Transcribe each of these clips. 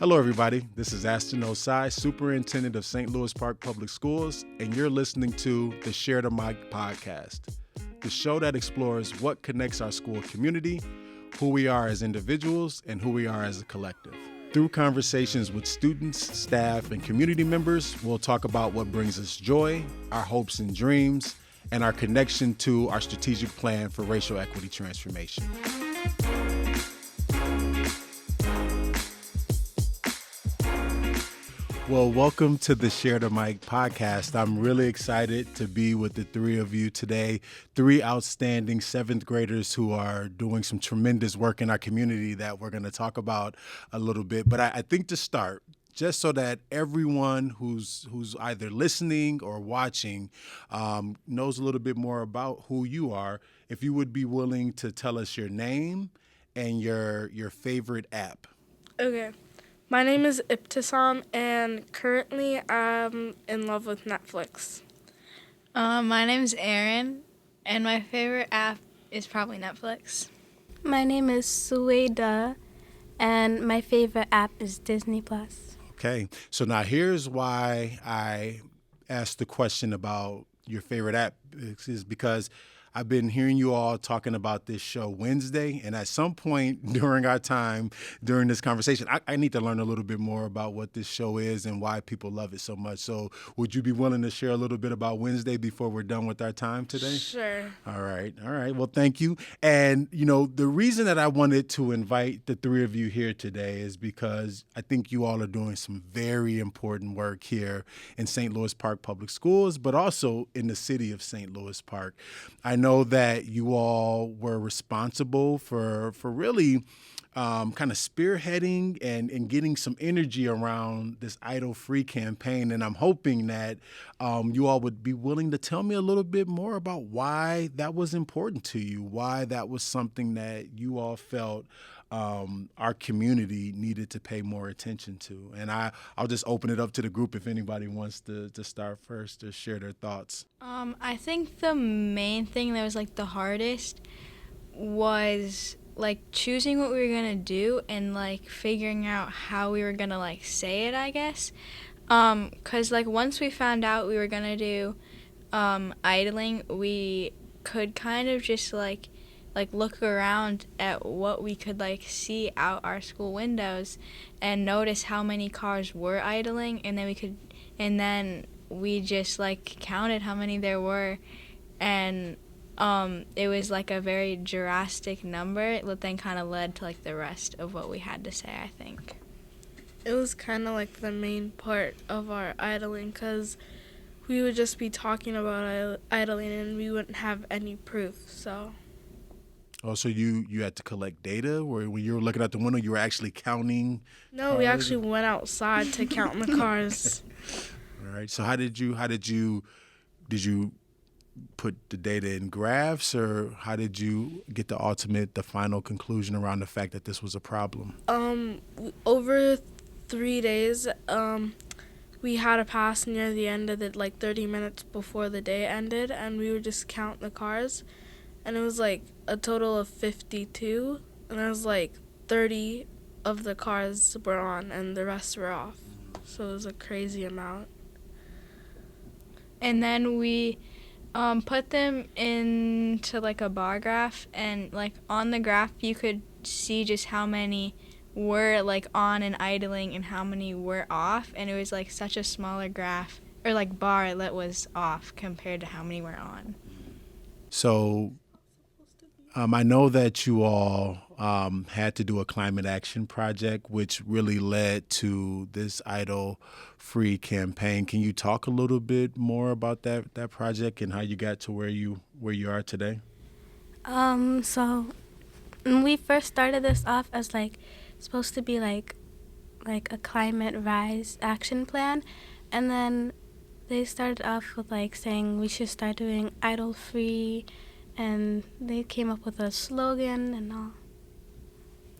Hello, everybody. This is Astein Osei, Superintendent of St. Louis Park Public Schools, and you're listening to the Share the Mic podcast, the show that explores what connects our school community, who we are as individuals, and who we are as a collective. Through conversations with students, staff, and community members, we'll talk about what brings us joy, our hopes and dreams, and our connection to our strategic plan for racial equity transformation. Well, welcome to the Share the Mic podcast. I'm really excited to be with the three of you today, three outstanding seventh graders who are doing some tremendous work in our community that we're going to talk about a little bit. But I think to start, just so that everyone who's either listening or watching knows a little bit more about who you are, if you would be willing to tell us your name and your favorite app. Okay. My name is Ibtisam, and currently I'm in love with Netflix. My name's Erin, and my favorite app is probably Netflix. My name is Suwaydah, and my favorite app is Disney+. Okay, so now here's why I asked the question about your favorite app is because I've been hearing you all talking about this show Wednesday, and at some point during our time, during this conversation, I need to learn a little bit more about what this show is and why people love it so much. So would you be willing to share a little bit about Wednesday before we're done with our time today? Sure. All right. Well, thank you. And, the reason that I wanted to invite the three of you here today is because I think you all are doing some very important work here in St. Louis Park Public Schools, but also in the city of St. Louis Park. I know that you all were responsible for really kind of spearheading and getting some energy around this idle-free campaign. And I'm hoping that you all would be willing to tell me a little bit more about why that was important to you, why that was something that you all felt our community needed to pay more attention to. And I'll just open it up to the group if anybody wants to start first to share their thoughts. I think the main thing that was the hardest was choosing what we were gonna do and figuring out how we were gonna say it, I guess. 'Cause once we found out we were gonna do idling, we could kind of just look around at what we could see out our school windows and notice how many cars were idling, and then we just counted how many there were, and it was a very drastic number that then kind of led to the rest of what we had to say, I think. It was kind of the main part of our idling, because we would just be talking about idling and we wouldn't have any proof, so... Oh, so you had to collect data, or when you were looking out the window, you were actually counting? No, we actually went outside to count the cars. All right. So did you put the data in graphs, or how did you get the final conclusion around the fact that this was a problem? Over 3 days, we had a pass near the end of it, 30 minutes before the day ended, and we would just count the cars. And it was a total of 52, and there was 30 of the cars were on and the rest were off. So it was a crazy amount. And then we put them into a bar graph, and on the graph you could see just how many were on and idling and how many were off, and it was such a smaller graph or bar that was off compared to how many were on. So I know that you all had to do a climate action project, which really led to this idle-free campaign. Can you talk a little bit more about that project and how you got to where you are today? So when we first started this off as supposed to be like a climate rise action plan, and then they started off with saying we should start doing idle-free. And they came up with a slogan and all.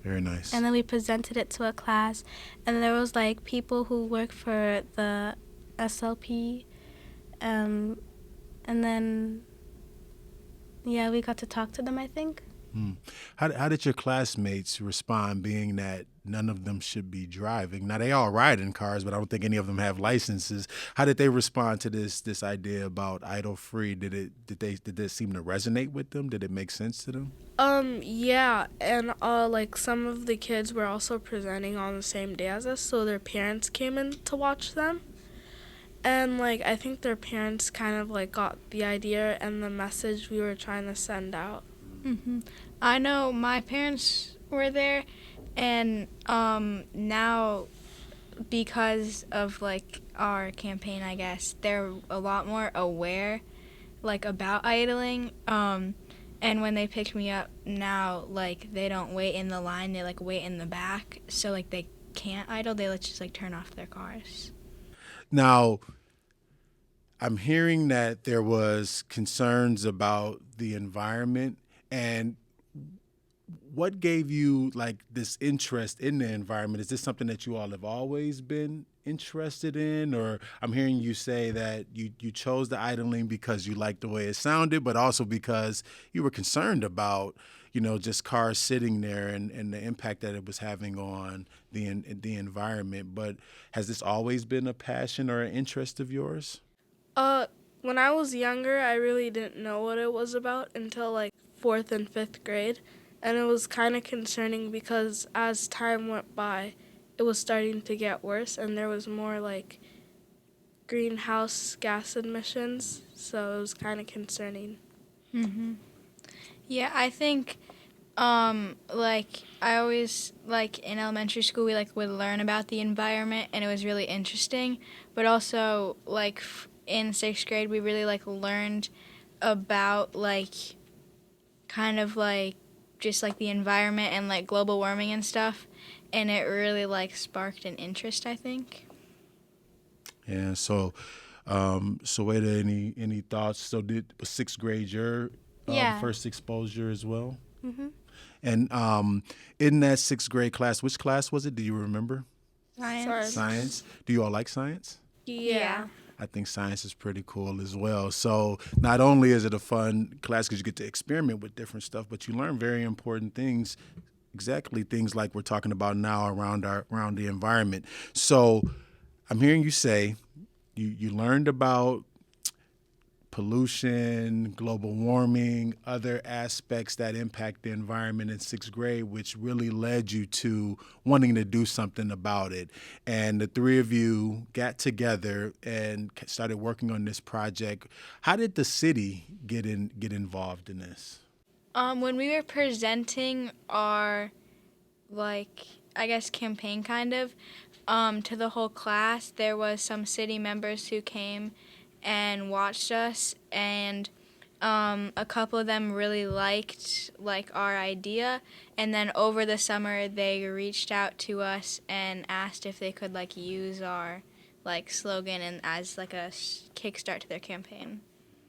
Very nice. And then we presented it to a class, and there was people who work for the SLP, and then we got to talk to them, I think. How did your classmates respond, being that none of them should be driving. Now, they all ride in cars, but I don't think any of them have licenses. How did they respond to this idea about idle free? Did it seem to resonate with them? Did it make sense to them? Yeah, and like some of the kids were also presenting on the same day as us, so their parents came in to watch them. And like I think their parents kind of like got the idea and the message we were trying to send out. I know my parents were there, and now because of like our campaign, I guess they're a lot more aware like about idling. And when they picked me up now, like they don't wait in the line, they like wait in the back, so like they can't idle, they just like turn off their cars. Now, I'm hearing that there was concerns about the environment, and what gave you like this interest in the environment? Is this something that you all have always been interested in? Or I'm hearing you say that you chose the idling because you liked the way it sounded, but also because you were concerned about, just cars sitting there and the impact that it was having on the environment. But has this always been a passion or an interest of yours? When I was younger, I really didn't know what it was about until like 4th and 5th grade. And it was kind of concerning because as time went by, it was starting to get worse and there was more like greenhouse gas emissions. So it was kind of concerning. Yeah, I think like I always like in elementary school we like would learn about the environment and it was really interesting, but also like in 6th grade we really like learned about like kind of like just like the environment and like global warming and stuff, and it really like sparked an interest, I think. Yeah. So, Suwaydah, any thoughts? So, was 6th grade your first exposure as well? And in that 6th grade class, which class was it? Do you remember? Science. Do you all like science? Yeah. I think science is pretty cool as well. So not only is it a fun class because you get to experiment with different stuff, but you learn very important things, exactly things like we're talking about now around the environment. So I'm hearing you say you learned about pollution, global warming, other aspects that impact the environment in 6th grade, which really led you to wanting to do something about it. And the three of you got together and started working on this project. How did the city get involved in this? When we were presenting our, like, I guess campaign kind of, to the whole class, there was some city members who came and watched us, and a couple of them really liked like our idea, and then over the summer they reached out to us and asked if they could like use our like slogan and as like a kickstart to their campaign.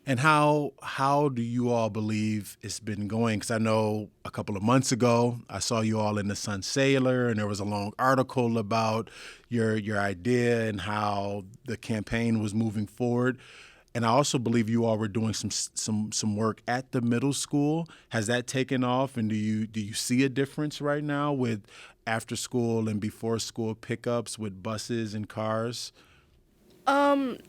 And how do you all believe it's been going? Because I know a couple of months ago, I saw you all in the Sun Sailor, and there was a long article about your idea and how the campaign was moving forward. And I also believe you all were doing some work at the middle school. Has that taken off? And do you see a difference right now with after school and before school pickups with buses and cars?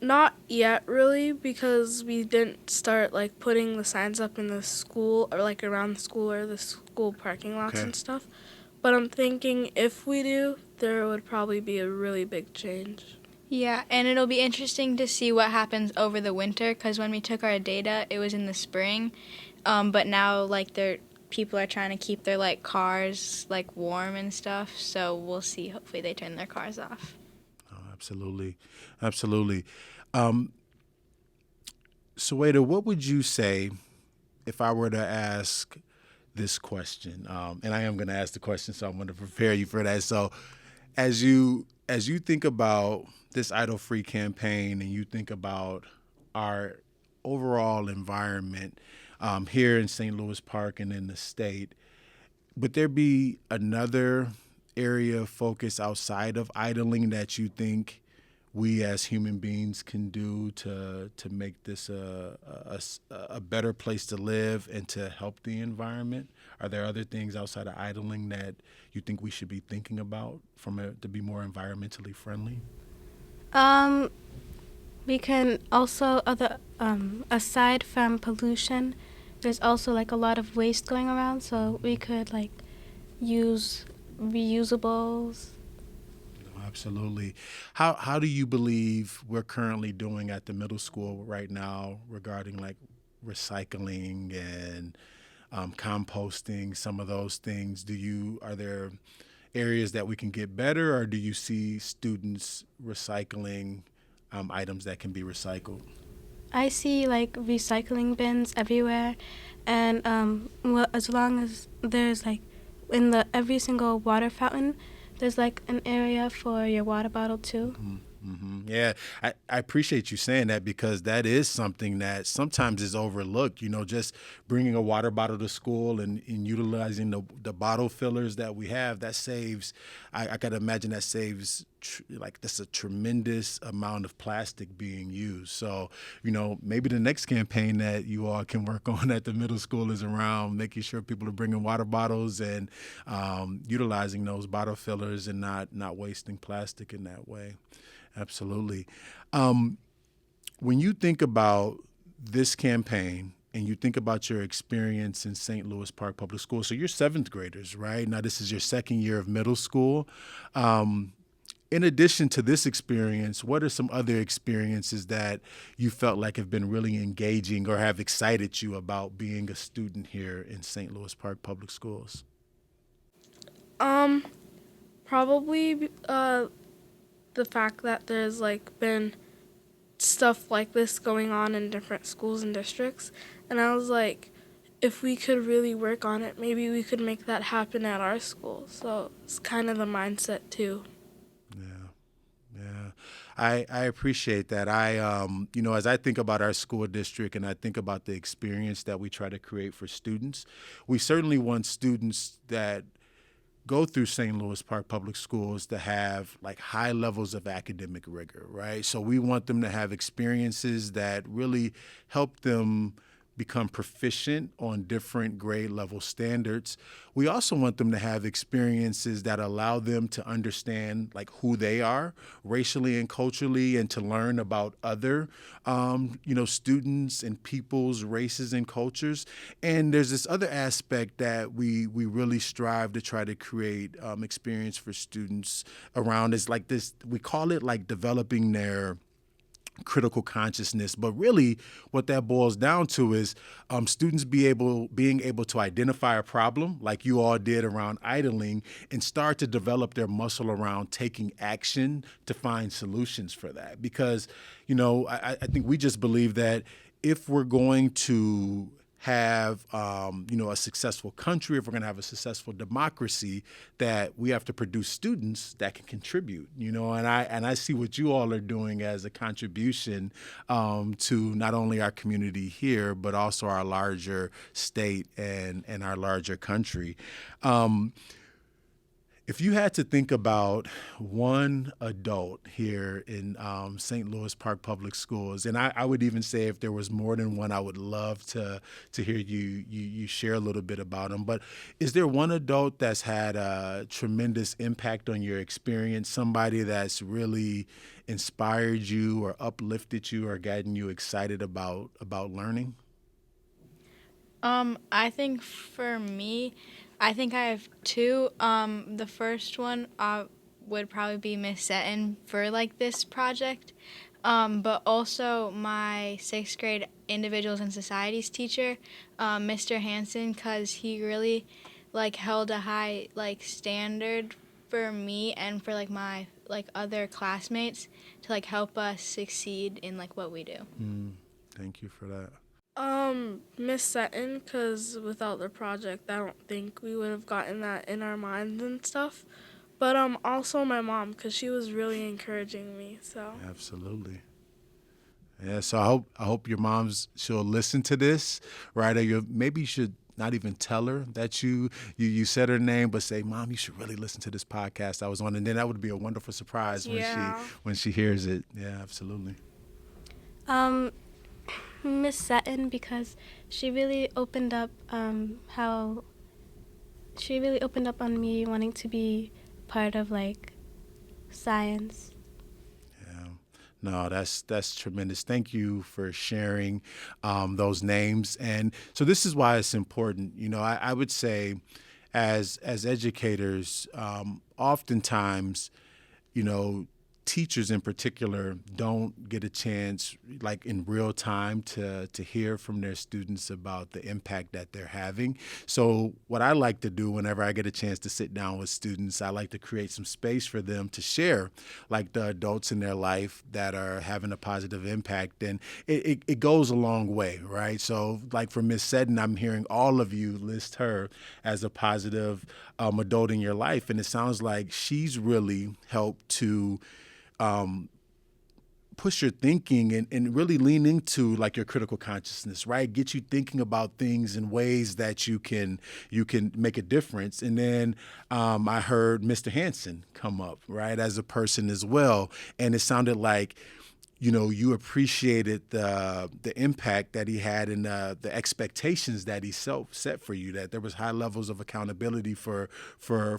Not yet really, because we didn't start like putting the signs up in the school or like around the school or the school parking lots and stuff. But I'm thinking if we do, there would probably be a really big change. Yeah, and it'll be interesting to see what happens over the winter, because when we took our data, it was in the spring, but now like people are trying to keep their like cars like warm and stuff, so we'll see. Hopefully they turn their cars off. Absolutely. Suwaydah, what would you say if I were to ask this question? And I am going to ask the question, so I'm going to prepare you for that. So as you think about this Idle Free campaign and you think about our overall environment here in St. Louis Park and in the state, would there be another area of focus outside of idling that you think we as human beings can do to make this a better place to live and to help the environment? Are there other things outside of idling that you think we should be thinking about to be more environmentally friendly? We can also aside from pollution, there's also like a lot of waste going around, so we could like use reusables. Absolutely. How do you believe we're currently doing at the middle school right now regarding like recycling and composting, some of those things? Are there areas that we can get better, or do you see students recycling items that can be recycled? I see like recycling bins everywhere, and as long as there's like in the every single water fountain, there's like an area for your water bottle too. Yeah, I appreciate you saying that, because that is something that sometimes is overlooked. Just bringing a water bottle to school and utilizing the bottle fillers that we have, that saves, I got to imagine that saves that's a tremendous amount of plastic being used. So, maybe the next campaign that you all can work on at the middle school is around making sure people are bringing water bottles and utilizing those bottle fillers and not wasting plastic in that way. Absolutely. When you think about this campaign and you think about your experience in St. Louis Park Public Schools, so you're seventh graders, right? Now this is your second year of middle school. In addition to this experience, what are some other experiences that you felt like have been really engaging or have excited you about being a student here in St. Louis Park Public Schools? Probably the fact that there's like been stuff like this going on in different schools and districts, and I was like, if we could really work on it, maybe we could make that happen at our school. So it's kind of the mindset too. Yeah, I appreciate that. As I think about our school district and I think about the experience that we try to create for students, we certainly want students that go through St. Louis Park Public Schools to have like high levels of academic rigor, right? So we want them to have experiences that really help them become proficient on different grade level standards. We also want them to have experiences that allow them to understand like who they are racially and culturally, and to learn about other, students and people's races and cultures. And there's this other aspect that we really strive to try to create experience for students around, is like this, we call it like developing their critical consciousness, but really what that boils down to is students being able to identify a problem like you all did around idling, and start to develop their muscle around taking action to find solutions for that. Because, I think we just believe that if we're going to have a successful country, if we're going to have a successful democracy, that we have to produce students that can contribute, and I see what you all are doing as a contribution to not only our community here, but also our larger state and our larger country. If you had to think about one adult here in St. Louis Park Public Schools, and I would even say if there was more than one, I would love to hear you share a little bit about them. But is there one adult that's had a tremendous impact on your experience, somebody that's really inspired you or uplifted you or gotten you excited about learning? I think for me, I think I have two. The first one would probably be Miss Seton for like this project, but also my sixth grade individuals and societies teacher, Mr. Hansen, because he really like held a high like standard for me and for like my like other classmates to like help us succeed in like what we do. Thank you for that. Miss Seton, because without the project, I don't think we would have gotten that in our minds and stuff. But also my mom, because she was really encouraging me. So Absolutely. Yeah, so I hope your she'll listen to this, right? Or maybe you should not even tell her that you said her name, but say, Mom, you should really listen to this podcast I was on, and then that would be a wonderful surprise when she hears it. Yeah, absolutely. Miss Sutton, because she really opened up on me wanting to be part of like science. Yeah. No, that's tremendous. Thank you for sharing those names. And so this is why it's important. I would say as educators, oftentimes, teachers in particular don't get a chance, like in real time, to hear from their students about the impact that they're having. So what I like to do whenever I get a chance to sit down with students, I like to create some space for them to share, like the adults in their life that are having a positive impact. And it goes a long way, right? So like for Miss Seddon, I'm hearing all of you list her as a positive adult in your life. And it sounds like she's really helped to push your thinking and really lean into like your critical consciousness, right? Get you thinking about things in ways that you can make a difference. And then I heard Mr. Hansen come up, right, as a person as well. And it sounded like, you appreciated the impact that he had and the expectations that he set for you, that there was high levels of accountability for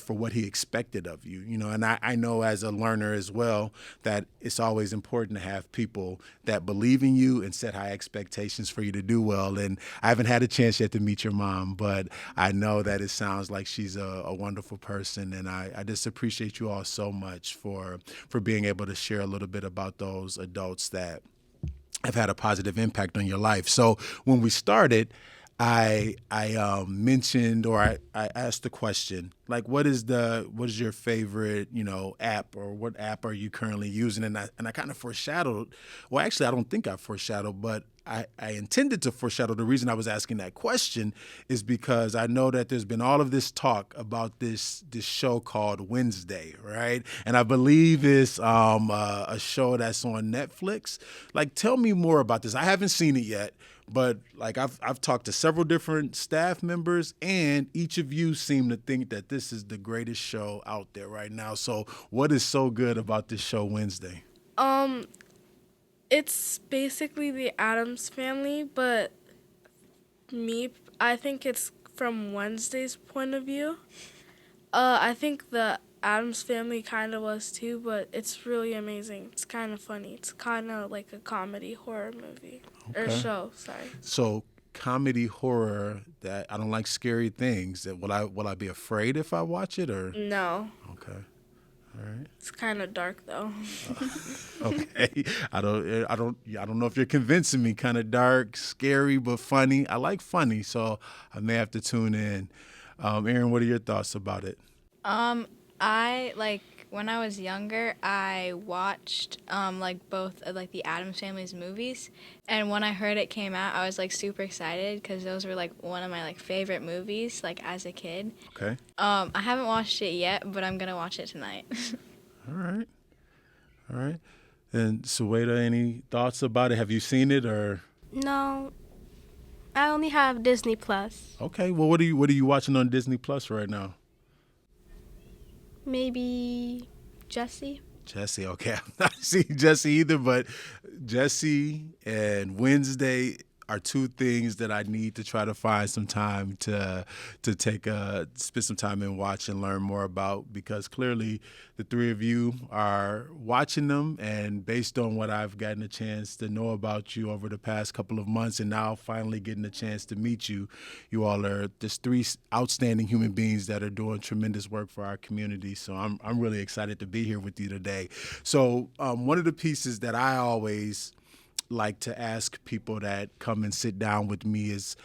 what he expected of you, and I know as a learner as well that it's always important to have people that believe in you and set high expectations for you to do well. And I haven't had a chance yet to meet your mom, but I know that it sounds like she's a wonderful person. And I just appreciate you all so much for being able to share a little bit about those adults that have had a positive impact on your life. So when we started, I mentioned, or I asked the question, like, what is your favorite, app, or what app are you currently using? And I kind of foreshadowed. Well, actually, I don't think I foreshadowed, but I intended to foreshadow. The reason I was asking that question is because I know that there's been all of this talk about this show called Wednesday, right? And I believe it's a show that's on Netflix. Like, tell me more about this. I haven't seen it yet, but like I've talked to several different staff members, and each of you seem to think that this is the greatest show out there right now. So what is so good about this show Wednesday? It's basically the Addams Family, but I think it's from Wednesday's point of view. I think the Addams Family kind of was too, but it's really amazing. It's kind of funny. It's kind of like a comedy horror movie. Okay. Or show, sorry. So comedy horror, that I don't like scary things. Will I be afraid if I watch it, or? No. Okay. All right. It's kind of dark though. Okay. I don't know if you're convincing me. Kind of dark, scary, but funny. I like funny, so I may have to tune in. Erin, what are your thoughts about it? When I was younger, I watched both of the Addams Family's movies, and when I heard it came out, I was super excited because those were one of my favorite movies as a kid. Okay. I haven't watched it yet, but I'm gonna watch it tonight. All right. And Suwaydah, any thoughts about it? Have you seen it, or? No, I only have Disney Plus. Okay. Well, what are you watching on Disney Plus right now? Maybe Jessie. Jessie, okay. I've not seen Jessie either, but Jessie and Wednesday are two things that I need to try to find some time to spend some time and watch and learn more about, because clearly the three of you are watching them, and based on what I've gotten a chance to know about you over the past couple of months, and now finally getting a chance to meet you, you all are just three outstanding human beings that are doing tremendous work for our community. So I'm really excited to be here with you today. So one of the pieces that I always like to ask people that come and sit down with me is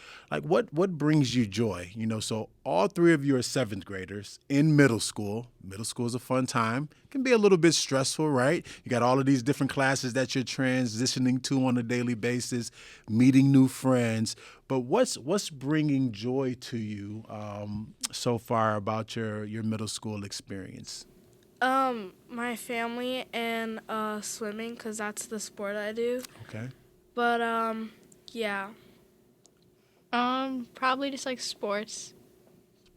what brings you joy? So all three of you are seventh graders in middle school. Middle school is a fun time. It can be a little bit stressful, right? You got all of these different classes that you're transitioning to on a daily basis, meeting new friends. But what's bringing joy to you so far about your middle school experience? My family and swimming, because that's the sport I do. Okay. But yeah. Probably just like sports.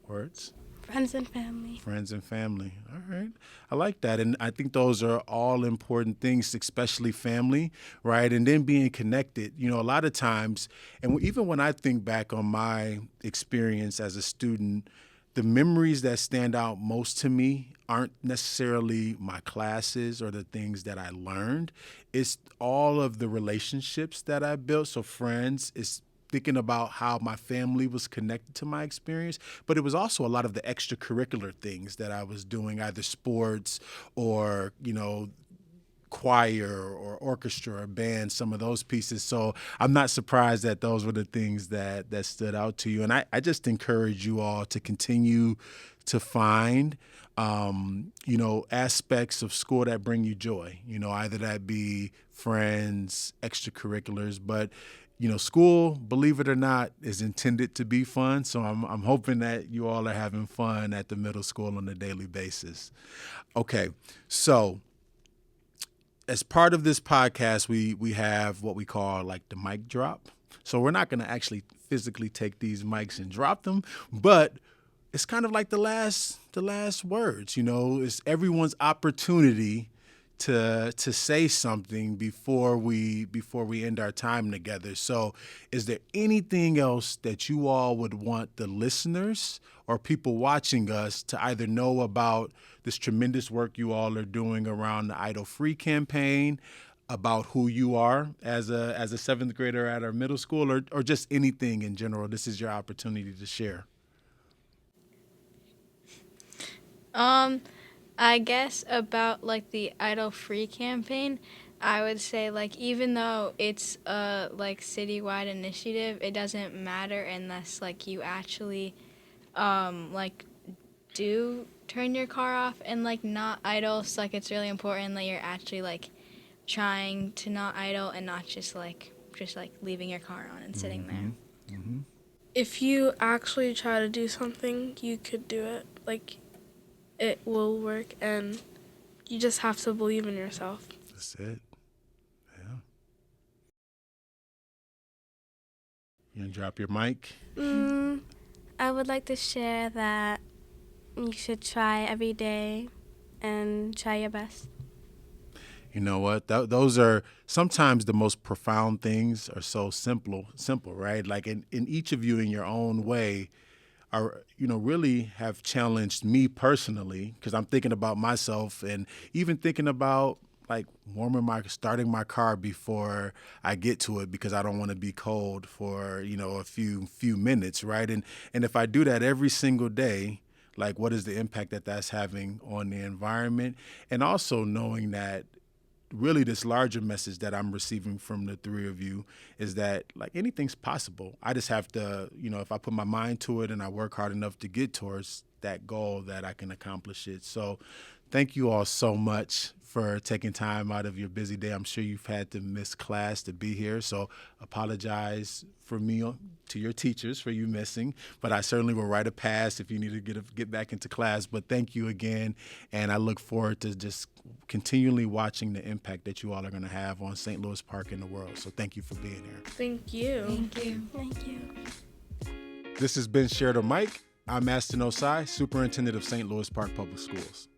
Words. Friends and family. Friends and family. All right. I like that. And I think those are all important things, especially family, right? And then being connected. You know, a lot of times, and even when I think back on my experience as a student, the memories that stand out most to me aren't necessarily my classes or the things that I learned. It's all of the relationships that I built. So friends, it's thinking about how my family was connected to my experience, but it was also a lot of the extracurricular things that I was doing, either sports or, choir or orchestra or band, some of those pieces. So I'm not surprised that those were the things that stood out to you. And I just encourage you all to continue to find, aspects of school that bring you joy, either that be friends, extracurriculars, but school, believe it or not, is intended to be fun. So I'm hoping that you all are having fun at the middle school on a daily basis. Okay, so as part of this podcast, we have what we call like the mic drop. So we're not going to actually physically take these mics and drop them, but it's kind of like the last words. It's everyone's opportunity to say something before we end our time together. So is there anything else that you all would want the listeners or people watching us to either know about this tremendous work you all are doing around the Idle Free campaign, about who you are as a seventh grader at our middle school, or just anything in general? This is your opportunity to share. I guess about like the Idle Free campaign, I would say like even though it's a like citywide initiative, it doesn't matter unless like you actually like do turn your car off and like not idle. So like it's really important that you're actually like trying to not idle and not just like leaving your car on and sitting there. Mm-hmm. If you actually try to do something, you could do it. Like, it will work, and you just have to believe in yourself. That's it. Yeah. You gonna drop your mic? I would like to share that you should try every day and try your best. You know what? Those are sometimes the most profound things are so simple, right? Like in each of you in your own way are, really have challenged me personally, because I'm thinking about myself and even thinking about like starting my car before I get to it, because I don't want to be cold for, a few minutes, right? And if I do that every single day, like what is the impact that that's having on the environment? And also knowing that really this larger message that I'm receiving from the three of you is that like anything's possible. I just have to, if I put my mind to it and I work hard enough to get towards that goal, that I can accomplish it. So thank you all so much for taking time out of your busy day. I'm sure you've had to miss class to be here, so apologize for me to your teachers for you missing, but I certainly will write a pass if you need to get back into class. But thank you again, and I look forward to just continually watching the impact that you all are going to have on St. Louis Park and the world. So thank you for being here. Thank you. Thank you. Thank you. This has been Share the Mic. I'm Astein Osei, Superintendent of St. Louis Park Public Schools.